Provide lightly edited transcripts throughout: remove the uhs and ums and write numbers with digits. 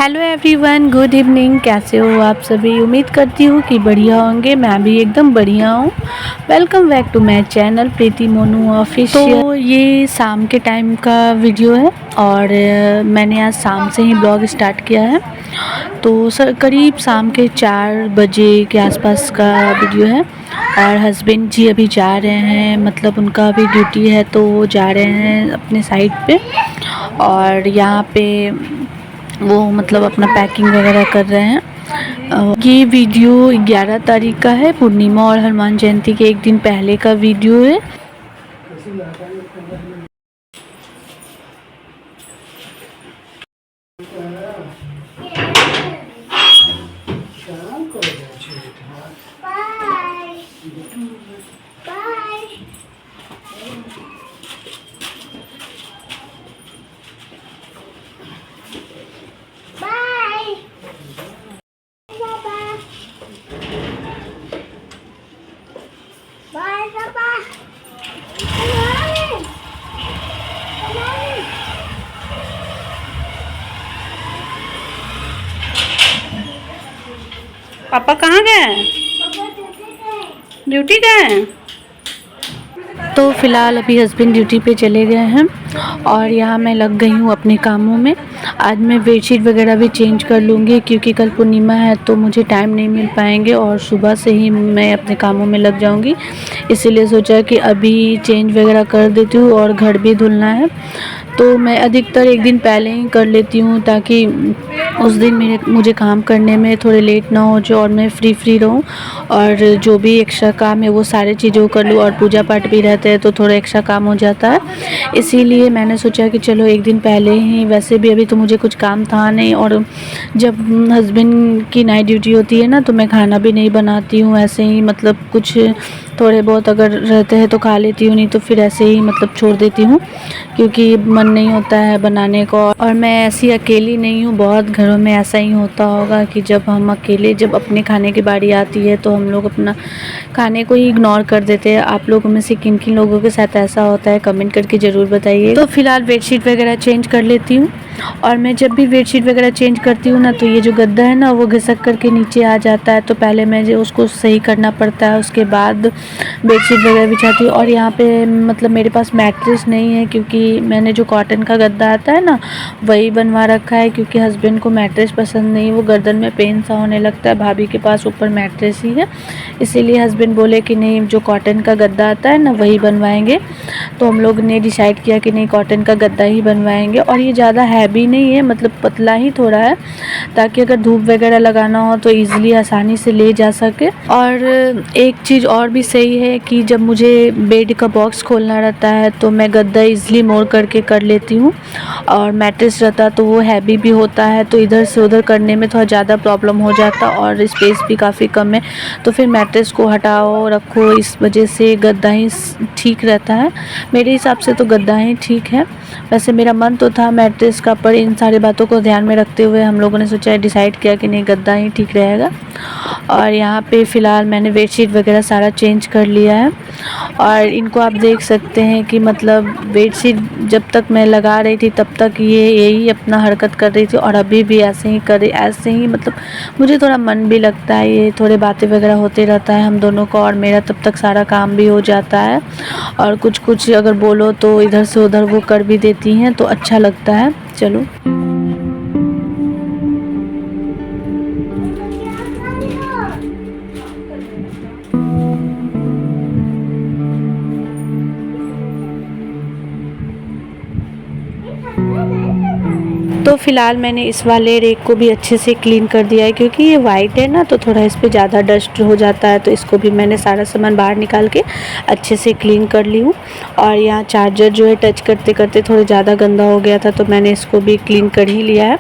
Hello everyone, good evening. कैसे हो आप सभी? उम्मीद करती हूँ कि बढ़िया होंगे। मैं भी एकदम बढ़िया हूँ। Welcome back to my channel Preeti Monu official. तो ये शाम के टाइम का वीडियो है और मैंने आज शाम से ही ब्लॉग स्टार्ट किया है। तो सर करीब शाम के 4 बजे के आसपास का वीडियो है और हस्बैंड जी अभी जा रहे हैं, मतलब उनका अभी ड्यूटी है तो वो जा रहे हैं अपने साइट पे। और यहाँ पे वो मतलब अपना पैकिंग वगैरह कर रहे हैं। ये वीडियो 11 तारीख का है, पूर्णिमा और हनुमान जयंती के एक दिन पहले का वीडियो है। पापा कहाँ गए? ड्यूटी गए? तो फ़िलहाल अभी हस्बैंड ड्यूटी पे चले गए हैं और यहाँ मैं लग गई हूँ अपने कामों में। आज मैं बेडशीट वगैरह भी चेंज कर लूँगी क्योंकि कल पूर्णिमा है तो मुझे टाइम नहीं मिल पाएंगे और सुबह से ही मैं अपने कामों में लग जाऊँगी। इसीलिए सोचा कि अभी चेंज वगैरह कर देती हूँ और घर भी धुलना है तो मैं अधिकतर एक दिन पहले ही कर लेती हूँ ताकि उस दिन मुझे काम करने में थोड़े लेट ना हो जो और मैं फ्री रहूँ और जो भी एक्स्ट्रा काम है वो सारे चीज़ों कर लूँ। और पूजा पाठ भी रहते हैं तो थोड़ा एक्स्ट्रा काम हो जाता है। इसीलिए मैंने सोचा कि चलो एक दिन पहले ही, वैसे भी अभी तो मुझे कुछ काम था नहीं और जब हस्बैंड की नाइट ड्यूटी होती है ना तो मैं खाना भी नहीं बनाती हूँ, ऐसे ही मतलब कुछ थोड़े बहुत अगर रहते हैं तो खा लेती हूँ, नहीं तो फिर ऐसे ही मतलब छोड़ देती हूँ क्योंकि मन नहीं होता है बनाने को। और मैं ऐसी अकेली नहीं हूँ, बहुत घरों में ऐसा ही होता होगा कि जब हम अकेले जब अपने खाने की बारी आती है तो हम लोग अपना खाने को ही इग्नोर कर देते हैं। आप लोगों में से किन किन लोगों के साथ ऐसा होता है कमेंट करके ज़रूर बताइए। तो फिलहाल बेडशीट वगैरह चेंज कर लेती हूँ और मैं जब भी बेडशीट वगैरह चेंज करती हूँ ना तो ये जो गद्दा है ना वो घिसक करके नीचे आ जाता है, तो पहले मैं जो उसको सही करना पड़ता है, उसके बाद बेडशीट वगैरह बिछाती हूँ। और यहाँ पे मतलब मेरे पास मैट्रेस नहीं है क्योंकि मैंने जो कॉटन का गद्दा आता है ना वही बनवा रखा है क्योंकि हस्बैंड को मैट्रेस पसंद नहीं, वो गर्दन में पेन सा होने लगता है। भाभी के पास ऊपर मैट्रेस ही है, इसीलिए हस्बैंड बोले कि नहीं जो कॉटन का गद्दा आता है ना वही बनवाएंगे। तो हम लोग ने डिसाइड किया कि नहीं कॉटन का गद्दा ही बनवाएंगे। और ये ज़्यादा हैवी नहीं है, मतलब पतला ही थोड़ा है ताकि अगर धूप वगैरह लगाना हो तो ईज़िली आसानी से ले जा सके। और एक चीज़ और भी सही है कि जब मुझे बेड का बॉक्स खोलना रहता है तो मैं गद्दा ईज़िली मोड़ करके कर लेती हूँ और मैट्रेस रहता तो वो हैवी भी होता है तो इधर से उधर करने में थोड़ा ज़्यादा प्रॉब्लम हो जाता और स्पेस भी काफ़ी कम है, तो फिर मैट्रेस को हटाओ रखो, इस वजह से गद्दा ही ठीक रहता है। मेरे हिसाब से तो गद्दा ही ठीक है। वैसे मेरा मन तो था मैट्रेस का, पर इन सारी बातों को ध्यान में रखते हुए हम लोगों ने सोचा डिसाइड किया कि नहीं गद्दा ही ठीक रहेगा। और यहाँ पे फ़िलहाल मैंने बेडशीट वगैरह सारा चेंज कर लिया है और इनको आप देख सकते हैं कि मतलब बेडशीट जब तक मैं लगा रही थी तब तक ये यही अपना हरकत कर रही थी और अभी भी ऐसे ही कर रही, ऐसे ही मतलब मुझे थोड़ा मन भी लगता है, ये थोड़े बातें वगैरह होते रहता है हम दोनों को और मेरा तब तक सारा काम भी हो जाता है और कुछ अगर बोलो तो इधर से उधर वो कर भी देती हैं तो अच्छा लगता है। चलो तो फ़िलहाल मैंने इस वाले रेक को भी अच्छे से क्लीन कर दिया है क्योंकि ये वाइट है ना तो थोड़ा इस पे ज़्यादा डस्ट हो जाता है, तो इसको भी मैंने सारा सामान बाहर निकाल के अच्छे से क्लीन कर ली हूँ। और यहाँ चार्जर जो है टच करते करते थोड़ा ज़्यादा गंदा हो गया था तो मैंने इसको भी क्लीन कर ही लिया है।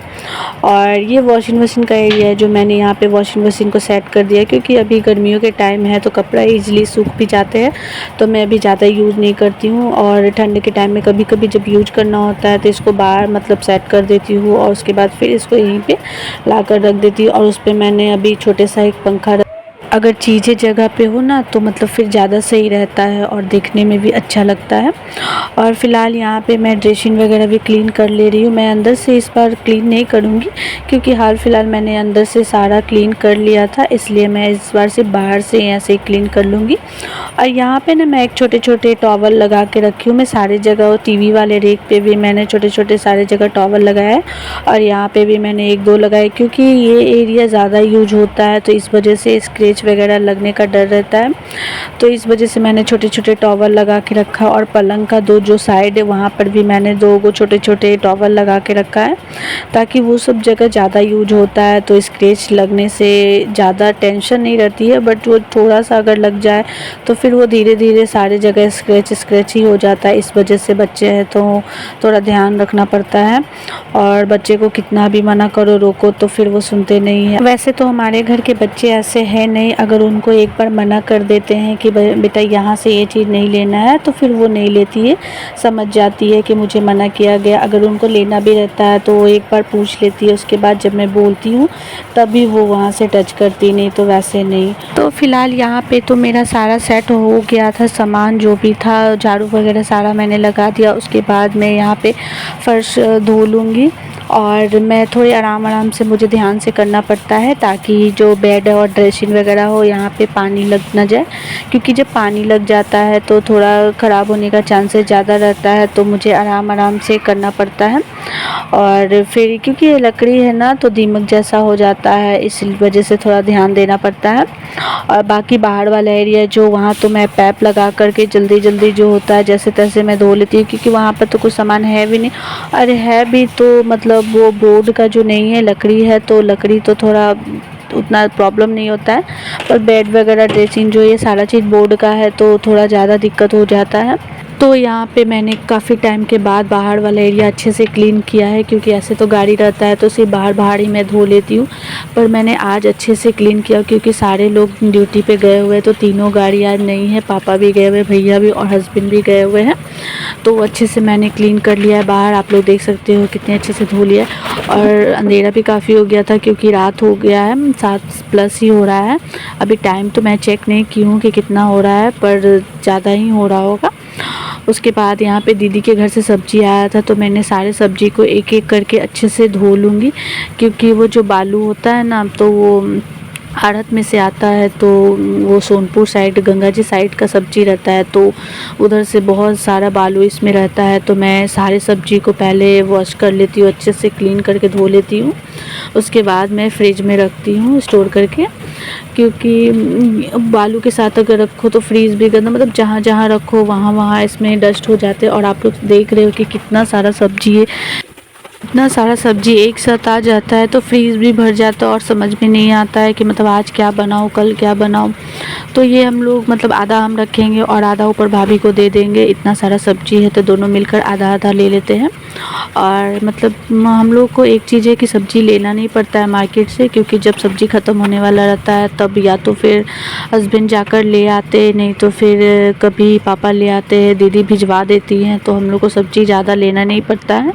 और ये वॉशिंग मशीन का एरिया है जो मैंने यहाँ पे वॉशिंग मशीन को सेट कर दिया क्योंकि अभी गर्मियों के टाइम है तो कपड़ा ईजिली सूख भी जाते हैं, तो मैं अभी ज़्यादा यूज़ नहीं करती हूँ। और ठंड के टाइम में कभी कभी जब यूज करना होता है तो इसको बाहर मतलब सेट कर देती हूँ और उसके बाद फिर इसको यहीं पे ला कर रख देती हूँ। और उस पर मैंने अभी छोटे सा एक पंखा अगर चीज़ें जगह पे हो ना तो मतलब फिर ज़्यादा सही रहता है और देखने में भी अच्छा लगता है। और फ़िलहाल यहाँ पे मैं ड्रेसिंग वगैरह भी क्लीन कर ले रही हूँ। मैं अंदर से इस बार क्लीन नहीं करूँगी क्योंकि हाल फ़िलहाल मैंने अंदर से सारा क्लीन कर लिया था, इसलिए मैं इस बार से बाहर से ऐसे ही क्लीन कर लूँगी। और यहाँ पे ना मैं एक छोटे-छोटे टॉवल लगा के रखी हूँ। मैं सारी जगह वो टीवी वाले रेक पे भी मैंने छोटे-छोटे सारी जगह टॉवल लगाया है और यहाँ पे भी मैंने 1-2 लगाए क्योंकि ये एरिया ज़्यादा यूज होता है तो इस वजह से स्क्रैच वगैरह लगने का डर रहता है। तो इस वजह से मैंने छोटे-छोटे टॉवल लगा के रखा और पलंग का 2 जो साइड है वहाँ पर भी मैंने 2 गो छोटे-छोटे टॉवल लगा के रखा है ताकि वो सब जगह ज़्यादा यूज होता है तो स्क्रैच लगने से ज़्यादा टेंशन नहीं रहती है। बट वो थोड़ा सा अगर लग जाए तो फिर वो धीरे-धीरे सारी जगह स्क्रैच ही हो जाता है। इस वजह से बच्चे हैं तो थोड़ा ध्यान रखना पड़ता है और बच्चे को कितना भी मना करो रोको तो फिर वो सुनते नहीं है। वैसे तो हमारे घर के बच्चे ऐसे हैं नहीं, अगर उनको एक बार मना कर देते हैं कि बेटा यहाँ से ये चीज़ नहीं लेना है तो फिर वो नहीं लेती है, समझ जाती है कि मुझे मना किया गया। अगर उनको लेना भी रहता है तो वो एक बार पूछ लेती है, उसके बाद जब मैं बोलती हूँ तभी वो वहाँ से टच करती, नहीं तो वैसे नहीं। तो फ़िलहाल यहाँ पे तो मेरा सारा सेट हो गया था, सामान जो भी था झाड़ू वगैरह सारा मैंने लगा दिया। उसके बाद मैं यहाँ पे फ़र्श धो लूँगी और मैं थोड़े आराम से मुझे ध्यान से करना पड़ता है ताकि जो बेड और ड्रेसिंग वगैरह हो यहाँ पे पानी लग ना जाए, क्योंकि जब पानी लग जाता है तो थोड़ा ख़राब होने का चांसेस ज़्यादा रहता है। तो मुझे आराम से करना पड़ता है और फिर क्योंकि ये लकड़ी है ना तो दीमक जैसा हो जाता है, इस वजह से थोड़ा ध्यान देना पड़ता है। और बाकी बाहर वाला एरिया जो वहाँ तो मैं पैप लगा करके जल्दी जो होता है जैसे तैसे मैं धो लेती हूँ क्योंकि वहाँ पर तो कुछ सामान है भी नहीं। अरे है भी तो मतलब वो बोर्ड का जो नहीं है, लकड़ी है तो लकड़ी तो थोड़ा उतना प्रॉब्लम नहीं होता है, पर बेड वगैरह ड्रेसिंग जो ये सारा चीज़ बोर्ड का है तो थोड़ा ज़्यादा दिक्कत हो जाता है। तो यहाँ पे मैंने काफ़ी टाइम के बाद बाहर वाला एरिया अच्छे से क्लीन किया है क्योंकि ऐसे तो गाड़ी रहता है तो सिर्फ बाहर ही मैं धो लेती हूँ, पर मैंने आज अच्छे से क्लीन किया क्योंकि सारे लोग ड्यूटी पे गए हुए तो तीनों गाड़ी आज नहीं है, पापा भी गए हुए, भैया भी और हस्बैंड भी गए हुए हैं। तो अच्छे से मैंने क्लीन कर लिया है बाहर, आप लोग देख सकते हो कितने अच्छे से धो लिया। और अंधेरा भी काफ़ी हो गया था क्योंकि रात हो गया है, 7+ ही हो रहा है। अभी टाइम तो मैं चेक नहीं की हूँ कि कितना हो रहा है, पर ज़्यादा ही हो रहा होगा। उसके बाद यहाँ पे दीदी के घर से सब्ज़ी आया था तो मैंने सारे सब्ज़ी को एक करके अच्छे से धो लूँगी क्योंकि वो जो बालू होता है ना तो वो आड़त में से आता है, तो वो सोनपुर साइड गंगा जी साइड का सब्ज़ी रहता है तो उधर से बहुत सारा बालू इसमें रहता है। तो मैं सारे सब्ज़ी को पहले वॉश कर लेती हूँ, अच्छे से क्लीन करके धो लेती हूँ। उसके बाद मैं फ्रिज में रखती हूँ स्टोर करके, क्योंकि बालू के साथ अगर रखो तो फ्रीज़ भी गंदा, मतलब जहाँ रखो वहाँ इसमें डस्ट हो जाते हैं। और आप लोग देख रहे हो कि कितना सारा सब्ज़ी है, इतना सारा सब्ज़ी एक साथ आ जाता है तो फ्रीज़ भी भर जाता है और समझ में नहीं आता है कि मतलब आज क्या बनाऊँ कल क्या बनाऊँ। तो ये हम लोग मतलब आधा हम रखेंगे और आधा ऊपर भाभी को दे देंगे। इतना सारा सब्ज़ी है तो दोनों मिलकर आधा ले लेते हैं। और मतलब हम लोग को एक चीज़ है कि सब्ज़ी लेना नहीं पड़ता है मार्केट से, क्योंकि जब सब्ज़ी ख़त्म होने वाला रहता है तब या तो फिर हस्बैंड जाकर ले आते, नहीं तो फिर कभी पापा ले आते हैं, दीदी भिजवा देती हैं। तो हम लोग को सब्ज़ी ज़्यादा लेना नहीं पड़ता है,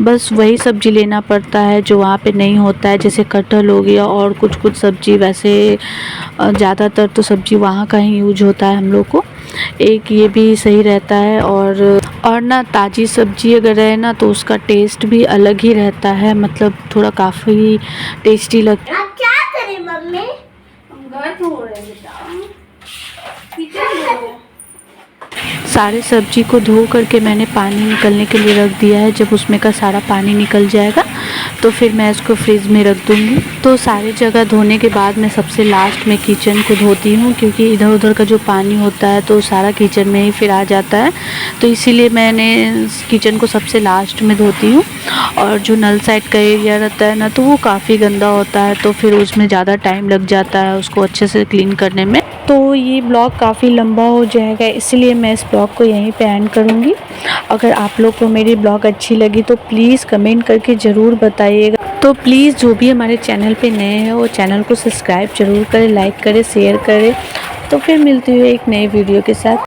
बस वही सब्ज़ी लेना पड़ता है जो वहाँ पे नहीं होता है, जैसे कटहल हो गया और कुछ सब्ज़ी। वैसे ज़्यादातर तो सब्ज़ी वहाँ का ही यूज होता है हम लोग को, एक ये भी सही रहता है। और ना ताज़ी सब्ज़ी अगर रहे ना तो उसका टेस्ट भी अलग ही रहता है, मतलब थोड़ा काफ़ी टेस्टी लगता है। क्या करें मम्मी? हम घर धो रहे हैं बेटा। सारे सब्जी को धो करके मैंने पानी निकलने के लिए रख दिया है। जब उसमें का सारा पानी निकल जाएगा तो फिर मैं इसको फ्रिज में रख दूँगी। तो सारी जगह धोने के बाद मैं सबसे लास्ट में किचन को धोती हूँ, क्योंकि इधर उधर का जो पानी होता है तो सारा किचन में ही फिर आ जाता है, तो इसीलिए मैंने किचन को सबसे लास्ट में धोती हूँ। और जो नल साइड का एरिया रहता है ना तो वो काफ़ी गंदा होता है, तो फिर उसमें ज़्यादा टाइम लग जाता है उसको अच्छे से क्लीन करने में। तो ये ब्लॉग काफ़ी लंबा हो जाएगा, इसलिए मैं इस ब्लॉग को यहीं पे एंड करूँगी। अगर आप लोग को मेरी ब्लॉग अच्छी लगी तो प्लीज़ कमेंट करके ज़रूर बताइएगा। तो प्लीज़ जो भी हमारे चैनल पे नए हैं वो चैनल को सब्सक्राइब ज़रूर करें, लाइक करें, शेयर करें। तो फिर मिलती हूँ एक नए वीडियो के साथ।